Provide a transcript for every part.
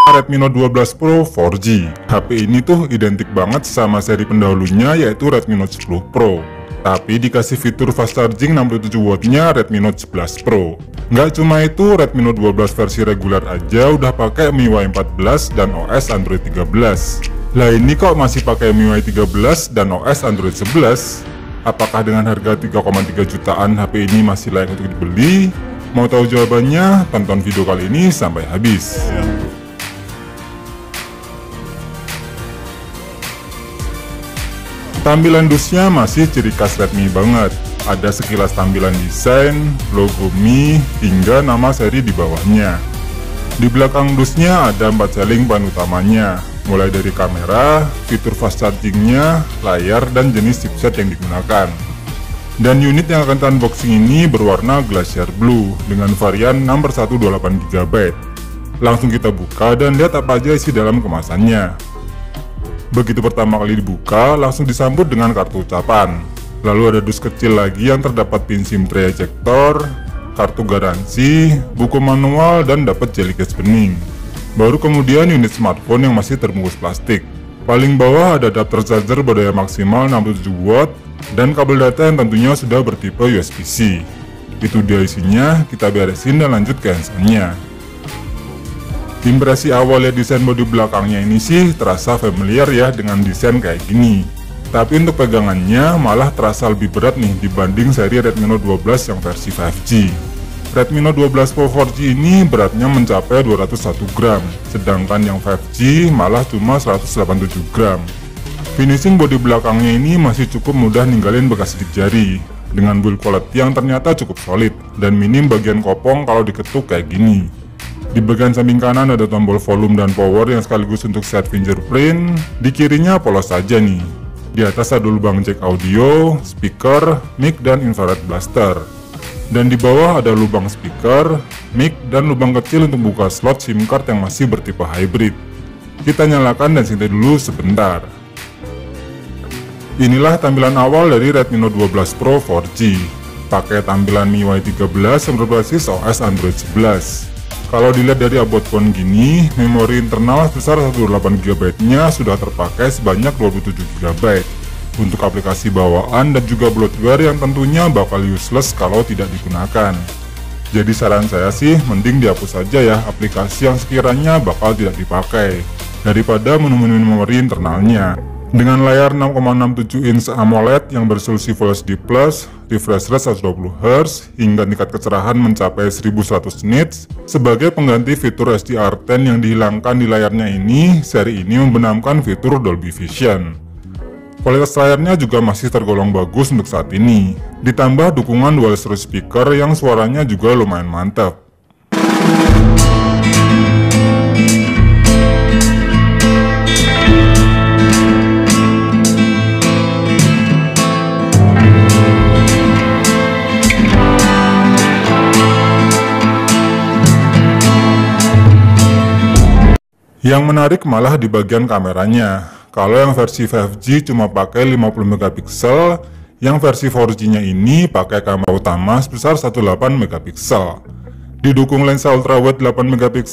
Redmi Note 12 Pro 4G. HP ini tuh identik banget sama seri pendahulunya yaitu Redmi Note 10 Pro. Tapi dikasih fitur fast charging 67 wattnya Redmi Note 11 Pro. Nggak cuma itu, Redmi Note 12 versi reguler aja udah pakai MIUI 14 dan OS Android 13. Lah ini kok masih pakai MIUI 13 dan OS Android 11? Apakah dengan harga 3,3 jutaan HP ini masih layak untuk dibeli? Mau tahu jawabannya? Tonton video kali ini sampai habis. Tampilan dusnya masih ciri khas Redmi banget. Ada sekilas tampilan desain, logo Mi, hingga nama seri di bawahnya. Di belakang dusnya ada 4 seling bahan utamanya, mulai dari kamera, fitur fast chargingnya, layar, dan jenis chipset yang digunakan. Dan unit yang akan kita unboxing ini berwarna Glacier Blue dengan varian nomor 128GB. Langsung kita buka dan lihat apa aja isi dalam kemasannya. Begitu pertama kali dibuka, langsung disambut dengan kartu ucapan. Lalu ada dus kecil lagi yang terdapat pin SIM tray ejector, kartu garansi, buku manual, dan dapat jelly case bening. Baru kemudian unit smartphone yang masih terbungkus plastik. Paling bawah ada adapter charger berdaya maksimal 67 watt dan kabel data yang tentunya sudah bertipe USB-C. Itu dia isinya, kita beresin dan lanjut ke handphonenya. Impresi awal lihat desain bodi belakangnya ini sih terasa familiar ya dengan desain kayak gini. Tapi untuk pegangannya malah terasa lebih berat nih dibanding seri Redmi Note 12 yang versi 5G. Redmi Note 12 Pro 4G ini beratnya mencapai 201 gram, sedangkan yang 5G malah cuma 187 gram. Finishing bodi belakangnya ini masih cukup mudah ninggalin bekas sidik jari, dengan build quality yang ternyata cukup solid, dan minim bagian kopong kalau diketuk kayak gini. Di bagian samping kanan ada tombol volume dan power yang sekaligus untuk set fingerprint, di kirinya polos saja nih. Di atas ada lubang jack audio, speaker, mic, dan infrared blaster. Dan di bawah ada lubang speaker, mic, dan lubang kecil untuk buka slot SIM card yang masih bertipe hybrid. Kita nyalakan dan santai dulu sebentar. Inilah tampilan awal dari Redmi Note 12 Pro 4G. Pakai tampilan MIUI 13 yang berbasis OS Android 11. Kalau dilihat dari about phone gini, memori internal sebesar 128GB nya sudah terpakai sebanyak 27GB. Untuk aplikasi bawaan dan juga bloatware yang tentunya bakal useless kalau tidak digunakan. Jadi saran saya sih mending dihapus saja ya aplikasi yang sekiranya bakal tidak dipakai, daripada menu-menu memori internalnya. Dengan layar 6,67 inch AMOLED yang beresolusi Full HD+, refresh rate 120Hz, hingga tingkat kecerahan mencapai 1100 nits, sebagai pengganti fitur HDR10 yang dihilangkan di layarnya ini, seri ini membenamkan fitur Dolby Vision. Kualitas layarnya juga masih tergolong bagus untuk saat ini, ditambah dukungan dual stereo speaker yang suaranya juga lumayan mantap. Yang menarik malah di bagian kameranya. Kalau yang versi 5G cuma pakai 50MP, yang versi 4G-nya ini pakai kamera utama sebesar 18MP. Didukung lensa ultrawide 8MP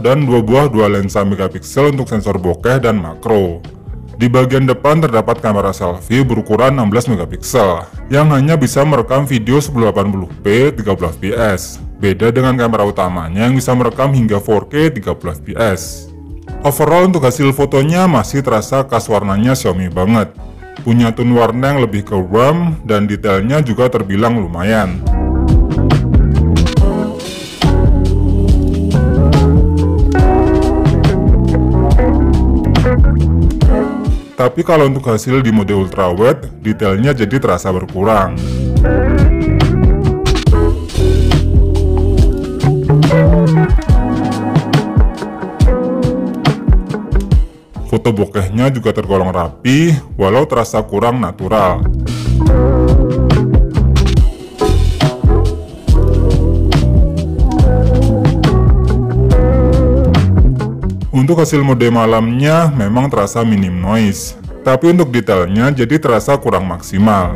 dan dua buah dual lensa megapiksel untuk sensor bokeh dan makro. Di bagian depan terdapat kamera selfie berukuran 16MP yang hanya bisa merekam video 1080p 30fps. Beda dengan kamera utamanya yang bisa merekam hingga 4K 30fps. Overall untuk hasil fotonya masih terasa khas warnanya Xiaomi banget. Punya tone warna yang lebih ke warm dan detailnya juga terbilang lumayan. Tapi kalau untuk hasil di mode ultrawide, detailnya jadi terasa berkurang. Foto bokehnya juga tergolong rapi, walau terasa kurang natural. Untuk hasil mode malamnya memang terasa minim noise, tapi untuk detailnya jadi terasa kurang maksimal.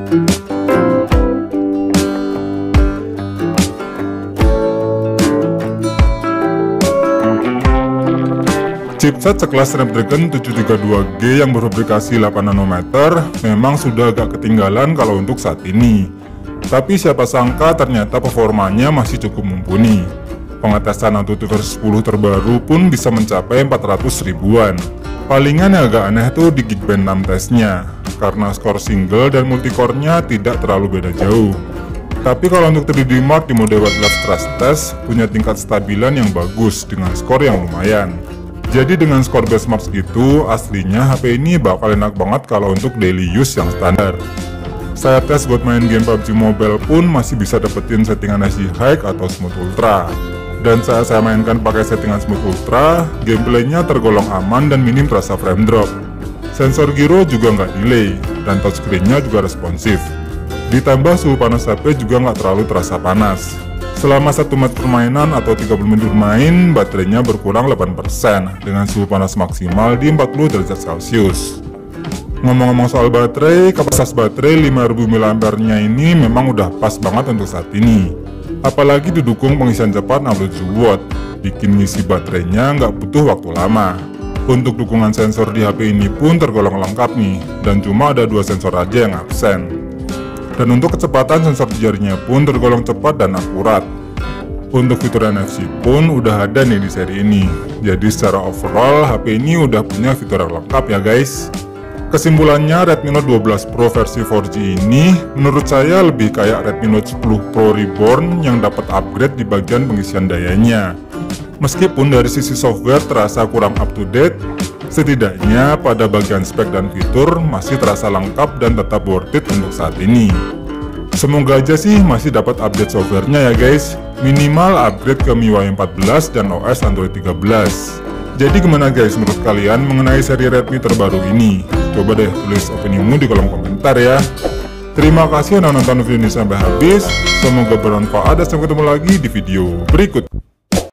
Chipset sekelas Snapdragon 732G yang berfabrikasi 8 nanometer memang sudah agak ketinggalan kalau untuk saat ini. Tapi siapa sangka ternyata performanya masih cukup mumpuni. Pengetesan AnTuTu versi 10 terbaru pun bisa mencapai 400 ribuan. Palingan yang agak aneh tuh di Geekbench 6 tesnya, karena skor single dan multicore-nya tidak terlalu beda jauh. Tapi kalau untuk 3D Mark di mode Wet Lab Stress Test punya tingkat stabilan yang bagus dengan skor yang lumayan. Jadi dengan skor benchmark segitu, aslinya HP ini bakal enak banget kalau untuk daily use yang standar. Saya tes buat main game PUBG Mobile pun masih bisa dapetin settingan SD High atau Smooth Ultra. Dan saat saya mainkan pakai settingan Smooth Ultra, gameplaynya tergolong aman dan minim terasa frame drop. Sensor gyro juga nggak delay, dan touchscreen-nya juga responsif. Ditambah suhu panas HP juga nggak terlalu terasa panas. Selama 1 menit permainan atau 30 menit bermain, baterainya berkurang 8% dengan suhu panas maksimal di 40 derajat Celcius. Ngomong-ngomong soal baterai, kapasitas baterai 5000 mAh-nya ini memang udah pas banget untuk saat ini. Apalagi didukung pengisian cepat 60 watt, bikin ngisi baterainya nggak butuh waktu lama. Untuk dukungan sensor di HP ini pun tergolong lengkap nih, dan cuma ada 2 sensor aja yang absen. Dan untuk kecepatan sensor di jarinya pun tergolong cepat dan akurat. Untuk fitur NFC pun udah ada nih di seri ini. Jadi secara overall HP ini udah punya fitur yang lengkap ya guys. Kesimpulannya, Redmi Note 12 Pro versi 4G ini menurut saya lebih kayak Redmi Note 10 Pro Reborn yang dapat upgrade di bagian pengisian dayanya. Meskipun dari sisi software terasa kurang up to date, setidaknya pada bagian spek dan fitur masih terasa lengkap dan tetap worth it untuk saat ini. Semoga aja sih masih dapat update softwarenya ya guys, minimal upgrade ke MIUI 14 dan OS Android 13. Jadi gimana guys menurut kalian mengenai seri Redmi terbaru ini? Coba deh tulis opinimu di kolom komentar ya. Terima kasih udah nonton video ini sampai habis, semoga bermanfaat dan sampai ketemu lagi di video berikut.